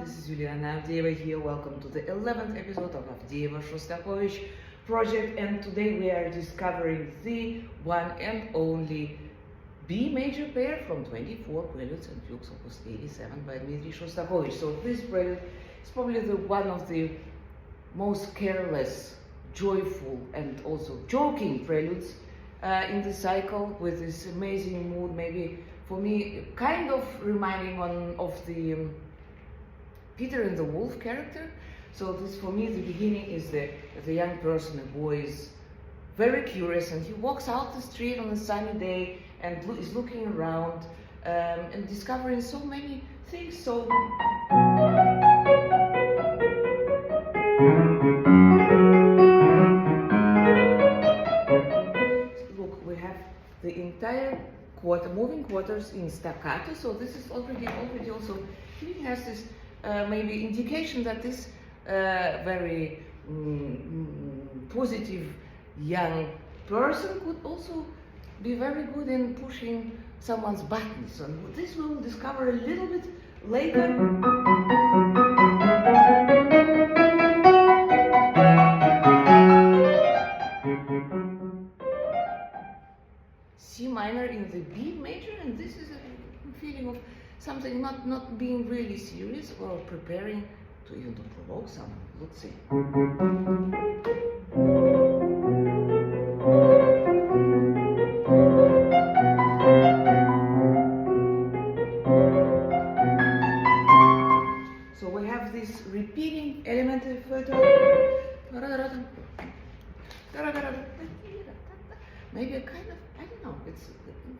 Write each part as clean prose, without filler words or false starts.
this is Juliana Avdeeva here. Welcome to the 11th episode of Avdeeva Shostaday project, and today we are discovering the one and only B major pair from 24 Preludes and Fugues Opus 87 by Dmitri Shostaday. So this prelude is probably one of the most careless, joyful and also joking preludes in the cycle, with this amazing mood, maybe for me kind of reminding of the Peter and the Wolf character. So this, for me, the beginning is the young person, a boy, is very curious, and he walks out the street on a sunny day and is looking around and discovering so many things. So look, we have the entire moving quarters in staccato, so this is already also giving us this maybe indication that this very positive young person could also be very good in pushing someone's buttons, and this we'll discover a little bit later. C minor in the B major, and this is a feeling of something not being really serious or preparing to even to provoke someone. Let's see. So we have this repeating element of maybe a kind of, I don't know, it's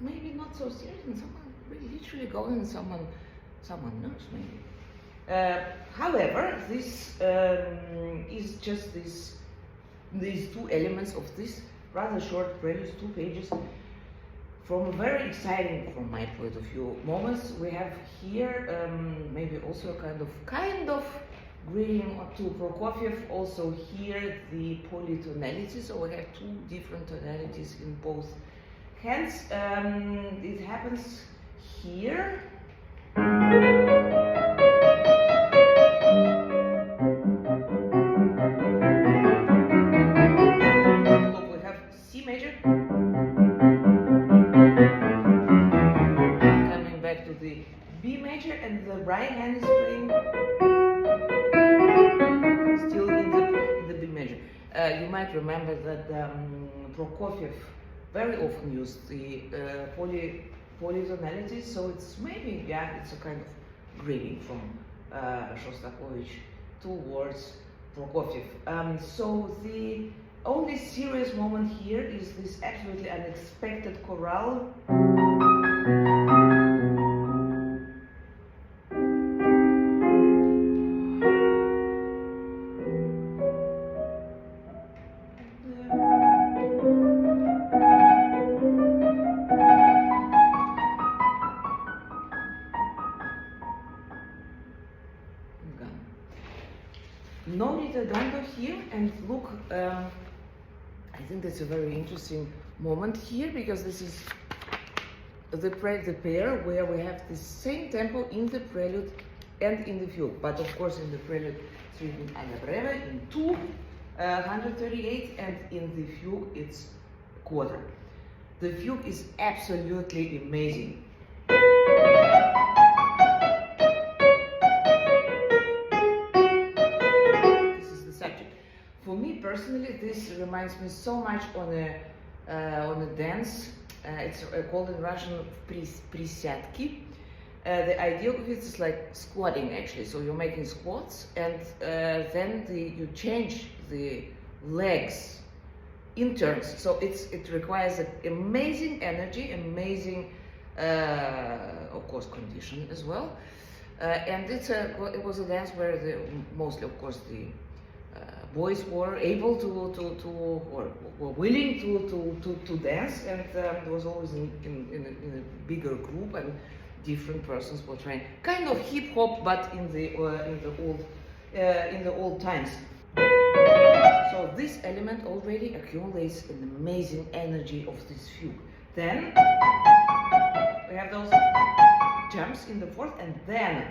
maybe not so serious, and someone really literally going and someone knows maybe. However, this is just these two elements of this rather short prelude, 2 pages, from a very exciting, from my point of view, moments. We have here maybe also a kind of greeting to Prokofiev. Also here the polytonality, so we have 2 different tonalities in both hands. It happens here. Look, we have C major. Coming back to the B major, and the right hand is playing still in the B major. You might remember that Prokofiev very often used the polytonalities, so it's maybe, it's a kind of greeting from Shostaday towards Prokofiev. So the only serious moment here is this absolutely unexpected chorale. No ritadondo here, and look, I think that's a very interesting moment here, because this is the pair where we have the same tempo in the prelude and in the fugue, but of course in the prelude it's written alla breve in 2/138, and in the fugue it's quarter. The fugue is absolutely amazing. For me personally, this reminds me so much on a dance. It's called in Russian приседки. The idea of it is like squatting, actually. So you're making squats, and then you change the legs in turns. So it requires amazing energy, amazing, of course, condition as well. And it was a dance where mostly, of course, the boys were able or were willing to dance, and it was always in a bigger group, and different persons were trying kind of hip hop, but in the old times. So this element already accumulates an amazing energy of this fugue. Then we have those jumps in the fourth, and then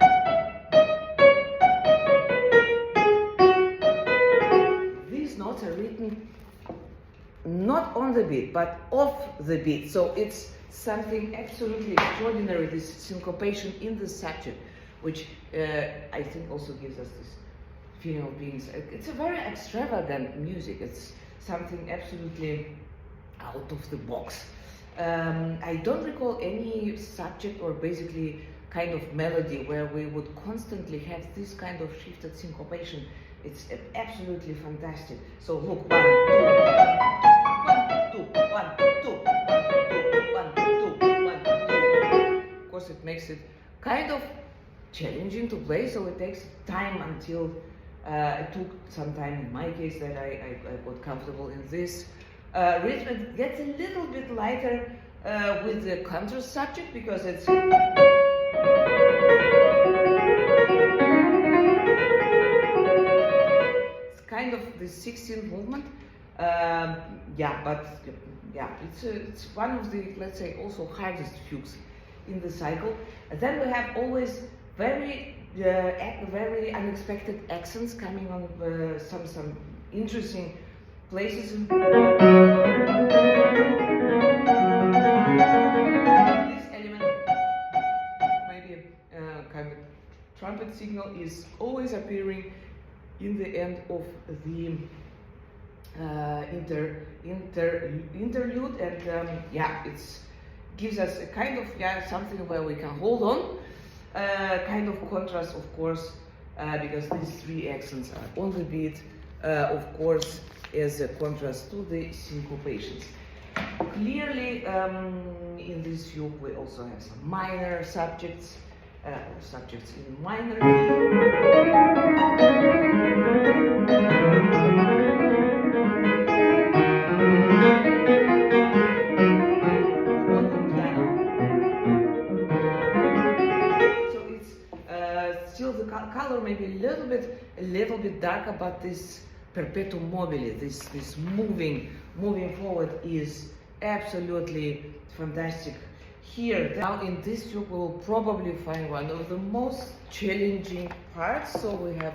not on the beat, but off the beat. So it's something absolutely extraordinary, this syncopation in the subject, which I think also gives us this feeling of being, it's a very extravagant music. It's something absolutely out of the box. I don't recall any subject or basically kind of melody where we would constantly have this kind of shifted syncopation. It's absolutely fantastic. So look, 1, 2, 1, 2, 1, 2, 1, 2, 1, 2, 1, 2. Of course, it makes it kind of challenging to play, so it takes time until it took some time in my case that I got comfortable in this. Rhythm it gets a little bit lighter with the counter subject because it's kind of the 16th movement. Yeah, but yeah, it's one of the, let's say, also hardest fugues in the cycle. And then we have always very unexpected accents coming on some interesting places. This element, maybe kind of trumpet signal, is always appearing in the end of the interlude, and yeah, it gives us a kind of something where we can hold on. Kind of contrast, of course, because these three accents are on the beat, of course, as a contrast to the syncopations. Clearly, in this fugue we also have some minor subjects, subjects in minor on the piano. So it's still the color maybe a little bit darker, but this perpetuum mobile, this moving forward is absolutely fantastic. Here, now in this fugue, we will probably find one of the most challenging parts. So we have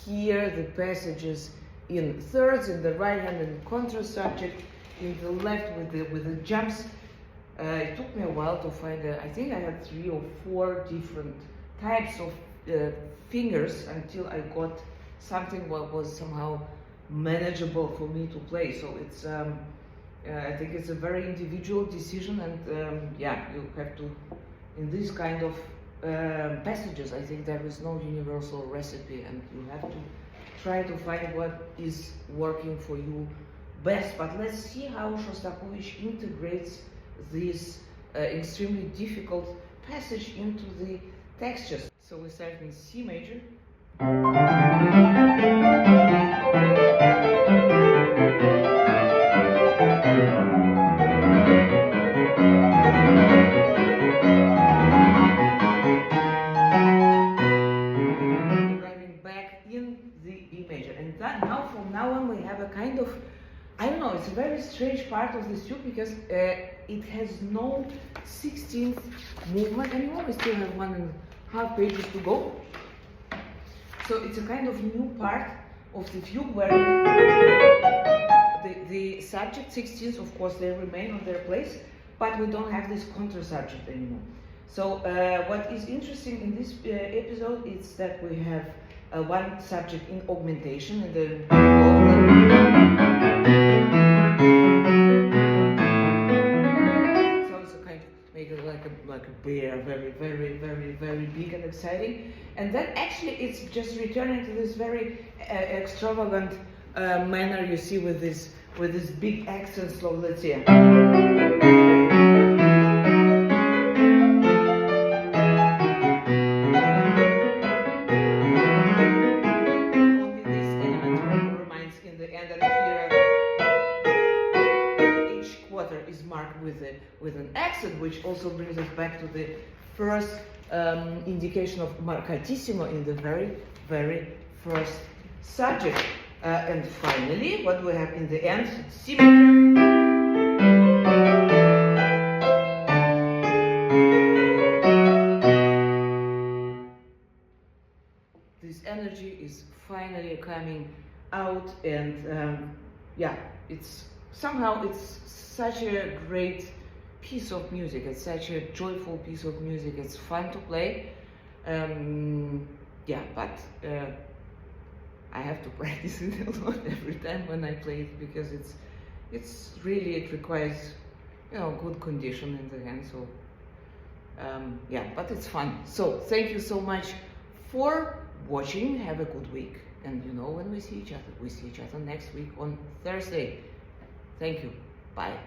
here the passages in thirds, in the right hand and contra subject, in the left with the jumps. It took me a while to find. I think I had 3 or 4 different types of fingers until I got something what was somehow manageable for me to play. So it's I think it's a very individual decision, and yeah, you have to, in this kind of passages, I think there is no universal recipe, and you have to try to find what is working for you best. But let's see how Shostakovich integrates this extremely difficult passage into the textures. So we start in C major. Arriving back in the E major, and that now from now on we have a kind of, I don't know, it's a very strange part of this fugue because it has no 16th movement anymore. We still have 1.5 pages to go. So it's a kind of new part of the fugue where the subject 16th, of course, they remain on their place, but we don't have this contra subject anymore. So what is interesting in this episode is that we have one subject in augmentation in the sounds kind of make it like a bear, very big and exciting. And then actually it's just returning to this very extravagant manner you see with this big accent slow. Let's see. With an accent, which also brings us back to the first indication of marcatissimo in the very first subject. And finally, what we have in the end, C major. This energy is finally coming out, and yeah, it's somehow it's such a great piece of music. It's such a joyful piece of music. It's fun to play. Yeah, but I have to practice it a lot every time when I play it, because it's really, it requires, you know, good condition in the hand. So yeah, but it's fun. So thank you so much for watching. Have a good week, and you know, when we see each other next week on Thursday. Thank you. Bye.